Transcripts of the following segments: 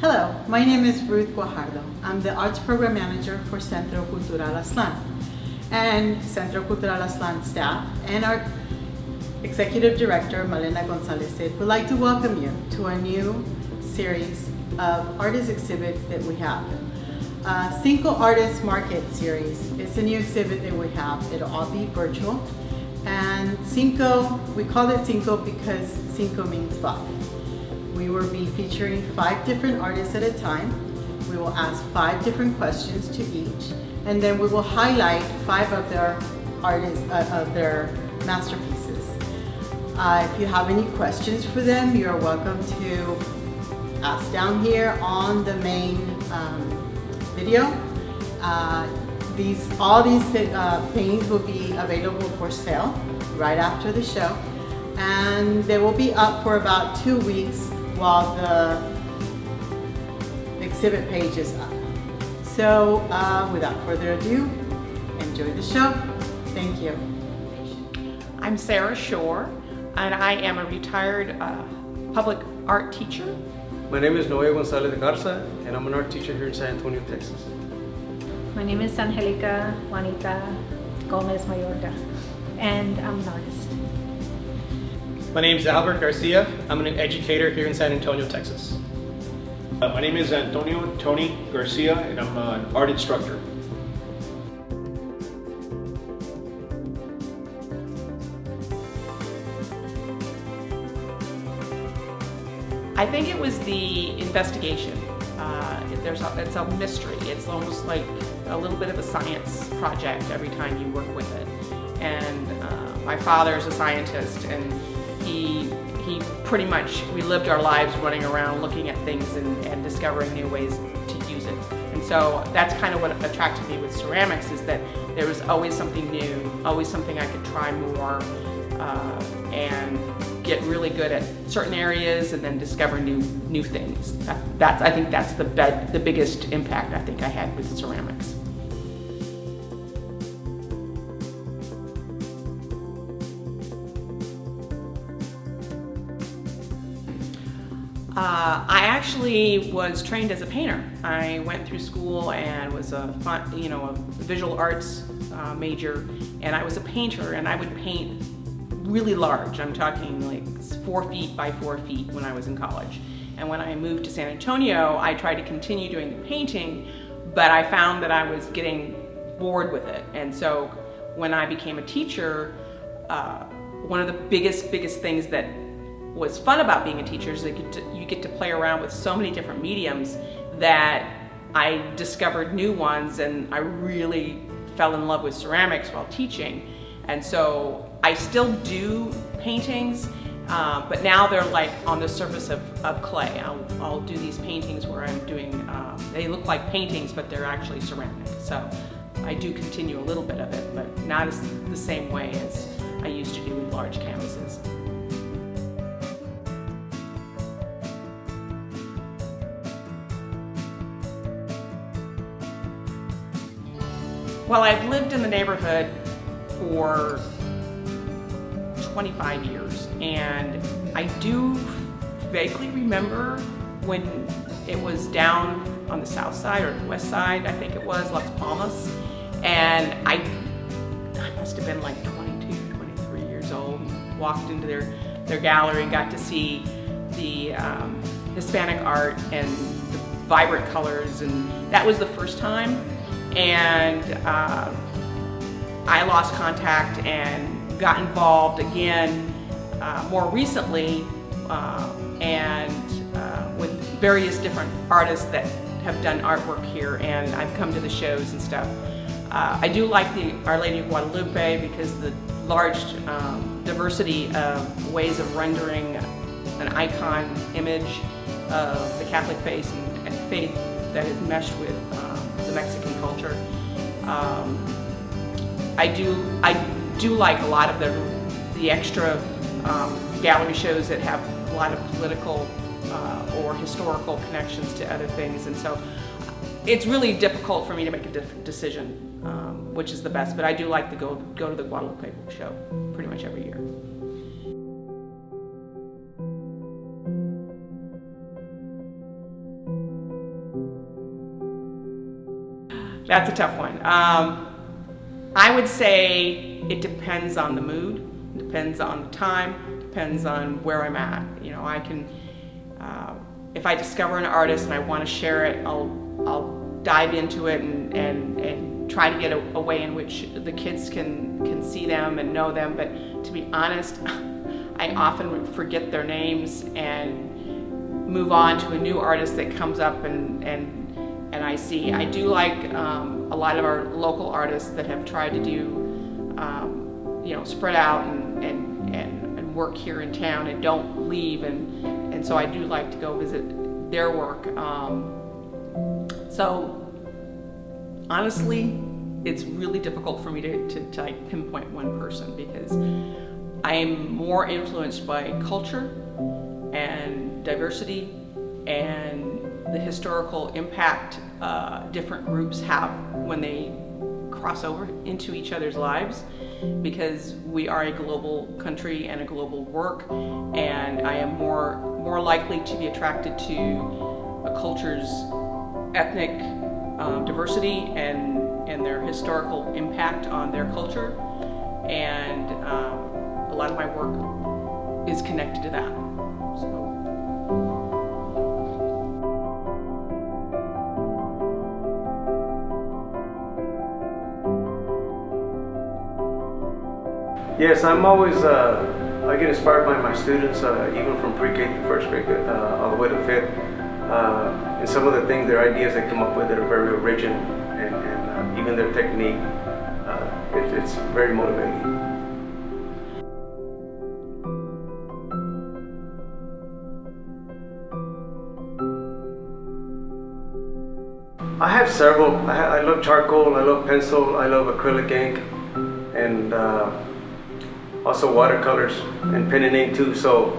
Hello, my name is Ruth Guajardo. I'm the Arts Program Manager for Centro Cultural Aztlan. And Centro Cultural Aztlan staff and our Executive Director, Malena Gonzalez, would like to welcome you to a new series of artist exhibits that we have. Cinco Artist Market Series is a new exhibit that we have. It'll all be virtual. And Cinco, we call it Cinco because Cinco means 5. We will be featuring 5 different artists at a time. We will ask 5 different questions to each, and then we will highlight 5 of their artists, of their masterpieces. If you have any questions for them, you're welcome to ask down here on the main video. All these paintings will be available for sale right after the show, and they will be up for about 2 weeks while the exhibit page is up. So without further ado, enjoy the show. Thank you. I'm Sarah Shore, and I am a retired public art teacher. My name is Gonzalez de Garza, and I'm an art teacher here in San Antonio, Texas. My name is Angelica Gomez Mayorga, and I'm an artist. My name is Albert Garcia. I'm an educator here in San Antonio, Texas. My name is Antonio Tony Garcia, and I'm an art instructor. I think it was the investigation. It's a mystery. It's almost like a little bit of a science project every time you work with it. And my father is a scientist, and he pretty much, we lived our lives running around looking at things and discovering new ways to use it. And so that's kind of what attracted me with ceramics, is that there was always something new, always something I could try more and get really good at certain areas and then discover new things. I think that's the biggest impact I think I had with ceramics. I actually was trained as a painter. I went through school and was a visual arts major, and I was a painter, and I would paint really large. I'm talking like 4 feet by 4 feet when I was in college. And when I moved to San Antonio, I tried to continue doing the painting, but I found that I was getting bored with it. And so when I became a teacher, one of the biggest things that was fun about being a teacher is that you get to play around with so many different mediums that I discovered new ones, and I really fell in love with ceramics while teaching. And so I still do paintings, but now they're like on the surface of clay. I'll do these paintings where I'm doing, they look like paintings, but they're actually ceramic. So I do continue a little bit of it, but not as the same way as I used to do with large canvases. Well, I've lived in the neighborhood for 25 years, and I do vaguely remember when it was down on the south side or the west side, I think it was, Las Palmas, and I must have been like 22, 23 years old, and walked into their gallery and got to see the Hispanic art and the vibrant colors, and that was the first time. And I lost contact and got involved again more recently with various different artists that have done artwork here, and I've come to the shows and stuff. I do like the Our Lady of Guadalupe because the large diversity of ways of rendering an icon image of the Catholic faith and faith that is meshed with the Mexican culture. I do like a lot of the extra gallery shows that have a lot of political or historical connections to other things, and so it's really difficult for me to make a decision which is the best, but I do like to go to the Guadalupe show pretty much every year. That's a tough one. I would say it depends on the mood, depends on the time, depends on where I'm at. You know, I can, if I discover an artist and I want to share it, I'll dive into it and try to get a way in which the kids can see them and know them. But to be honest, I often forget their names and move on to a new artist that comes up and I see. I do like a lot of our local artists that have tried to do, you know, spread out and work here in town and don't leave, and so I do like to go visit their work. So honestly, it's really difficult for me to like pinpoint one person, because I am more influenced by culture and diversity and the historical impact different groups have when they cross over into each other's lives, because we are a global country and a global work, and I am more likely to be attracted to a culture's ethnic diversity and their historical impact on their culture, and a lot of my work is connected to that. So. Yes, I'm always, I get inspired by my students, even from pre-K to first grade, all the way to fifth. And some of the things, their ideas they come up with that are very original, and even their technique, it's very motivating. I have several. I love charcoal, I love pencil, I love acrylic ink, and also watercolors and pen and ink too. So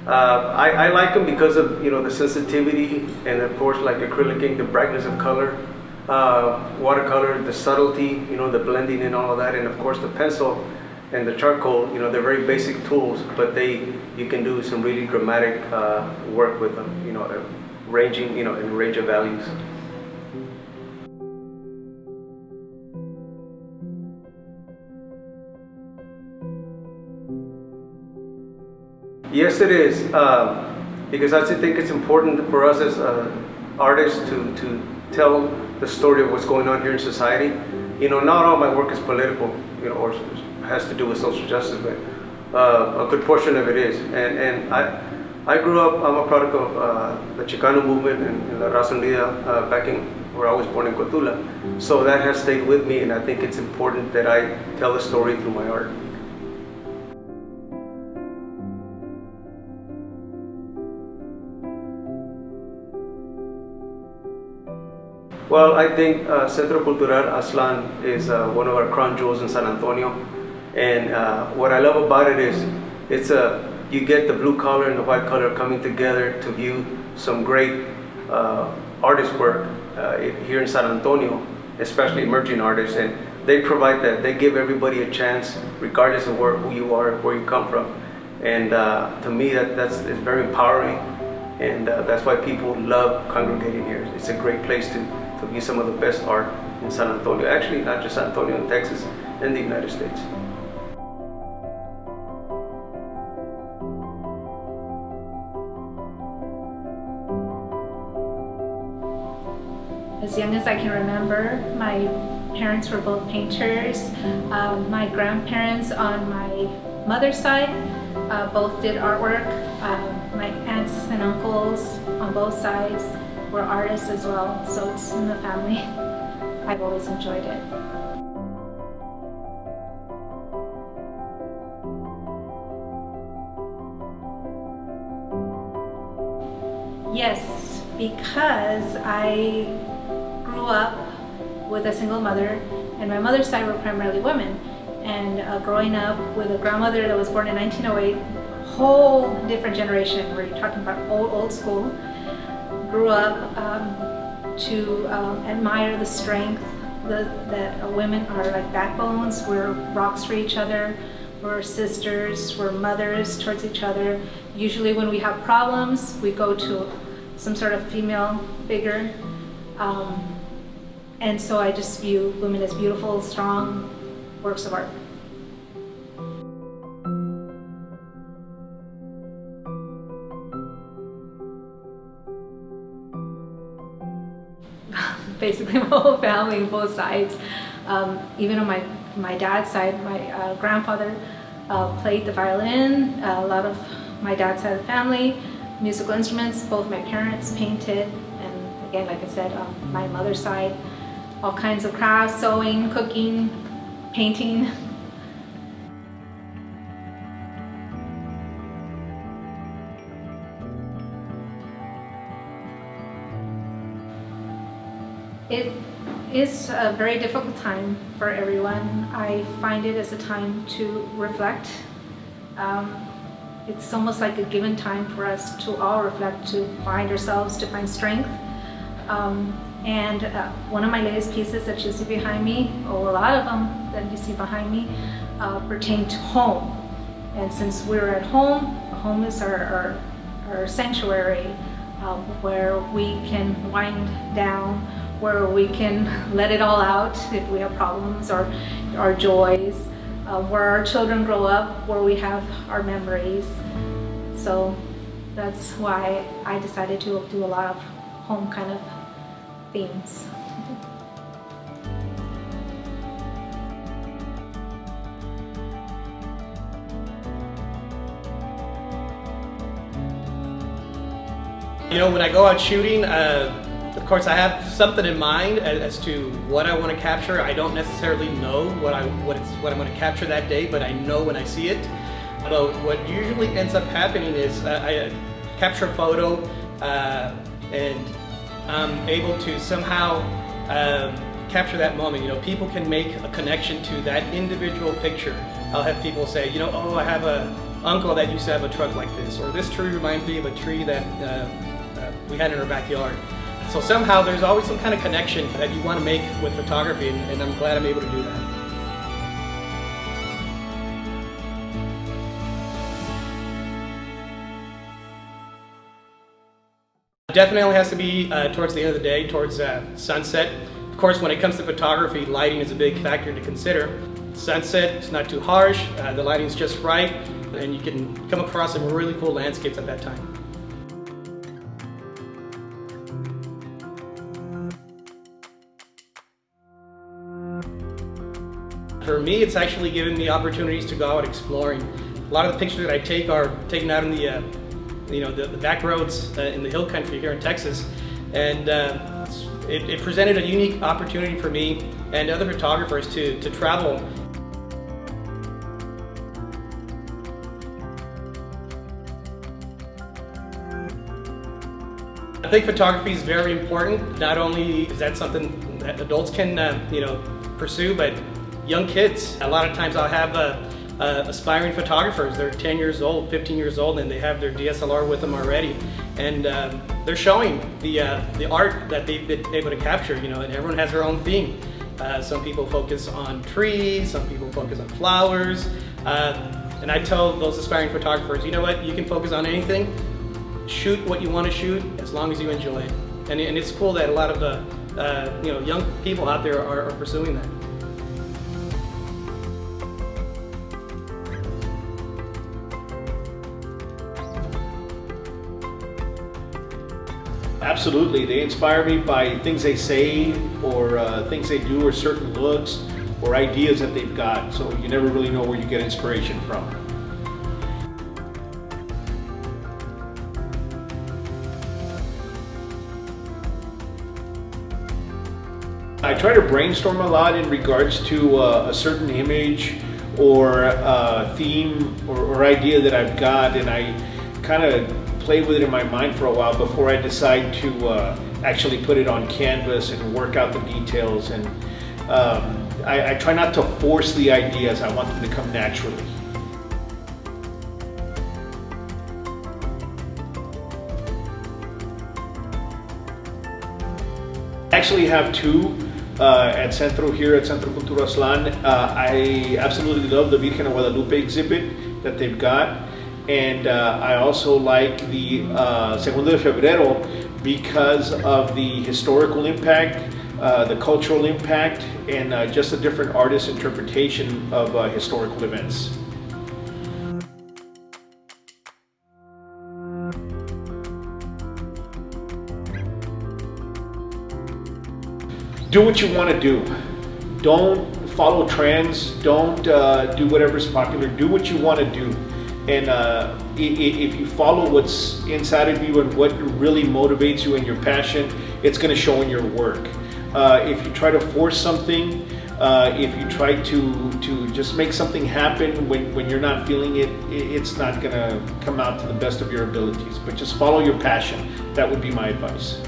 I like them because of, you know, the sensitivity, and of course, like acrylic ink, the brightness of color, watercolor, the subtlety, you know, the blending and all of that, and of course the pencil and the charcoal, you know, they're very basic tools, but you can do some really dramatic work with them, you know, ranging, you know, in a range of values. Yes, it is, because I think it's important for us as artists to tell the story of what's going on here in society. You know, not all my work is political, you know, or has to do with social justice, but a good portion of it is. And I grew up, I'm a product of the Chicano movement and La Raza Unida back in where I was born in Cotula. So that has stayed with me, and I think it's important that I tell the story through my art. Well, I think Centro Cultural Aztlan is one of our crown jewels in San Antonio, and what I love about it is you get the blue collar and the white collar coming together to view some great artist work here in San Antonio, especially emerging artists, and they provide that. They give everybody a chance, regardless of who you are, where you come from, and to me it's very empowering, and that's why people love congregating here. It's a great place to view some of the best art in San Antonio. Actually, not just San Antonio, in Texas and the United States. As young as I can remember, my parents were both painters. My grandparents on my mother's side both did artwork. My aunts and uncles on both sides were artists as well, so it's in the family. I've always enjoyed it. Yes, because I grew up with a single mother, and my mother's side were primarily women. And growing up with a grandmother that was born in 1908, whole different generation, we're talking about old school, grew up to admire the strength that women are like backbones. We're rocks for each other. We're sisters. We're mothers towards each other. Usually when we have problems, we go to some sort of female figure. And so I just view women as beautiful, strong works of art. Basically my whole family, both sides. Even on my dad's side, my grandfather played the violin. A lot of my dad's side of the family, musical instruments. Both my parents painted, and again, like I said, my mother's side, all kinds of crafts, sewing, cooking, painting. It is a very difficult time for everyone. I find it as a time to reflect. It's almost like a given time for us to all reflect, to find ourselves, to find strength. And one of my latest pieces that you see behind me, or a lot of them that you see behind me, pertain to home. And since we're at home, home is our sanctuary, where we can wind down, where we can let it all out if we have problems or our joys, where our children grow up, where we have our memories. So that's why I decided to do a lot of home kind of themes. You know, when I go out shooting, of course I have something in mind as to what I want to capture. I don't necessarily know what I'm going to capture that day, but I know when I see it. But what usually ends up happening is I capture a photo and I'm able to somehow capture that moment. You know, people can make a connection to that individual picture. I'll have people say, you know, oh, I have an uncle that used to have a truck like this, or this tree reminds me of a tree that we had in our backyard. So somehow there's always some kind of connection that you want to make with photography, and I'm glad I'm able to do that. Definitely has to be towards the end of the day, towards sunset. Of course, when it comes to photography, lighting is a big factor to consider. Sunset, it's not too harsh, the lighting's just right, and you can come across some really cool landscapes at that time. For me, it's actually given me opportunities to go out exploring. A lot of the pictures that I take are taken out in the back roads in the hill country here in Texas, and it presented a unique opportunity for me and other photographers to travel. I think photography is very important. Not only is that something that adults can pursue, but young kids. A lot of times I'll have aspiring photographers. They're 10 years old, 15 years old, and they have their DSLR with them already. And they're showing the art that they've been able to capture, and everyone has their own theme. Some people focus on trees, some people focus on flowers. And I tell those aspiring photographers, you know what, you can focus on anything. Shoot what you want to shoot as long as you enjoy it. And it's cool that a lot of young people out there are pursuing that. Absolutely, they inspire me by things they say or things they do or certain looks or ideas that they've got. So you never really know where you get inspiration from. I try to brainstorm a lot in regards to a certain image or theme or idea that I've got, and I kind of play with it in my mind for a while before I decide to actually put it on canvas and work out the details. And I try not to force the ideas. I want them to come naturally. I actually have two at Centro here at Centro Cultural Aztlan. I absolutely love the Virgen of Guadalupe exhibit that they've got. And I also like the Segundo de Febrero because of the historical impact the cultural impact, and just a different artist's interpretation of historical events. Do what you want to do. Don't follow trends. Don't do whatever's popular. Do what you want to do. And if you follow what's inside of you and what really motivates you and your passion, it's going to show in your work. If you try to force something, if you try to just make something happen when you're not feeling it, it's not going to come out to the best of your abilities. But just follow your passion. That would be my advice.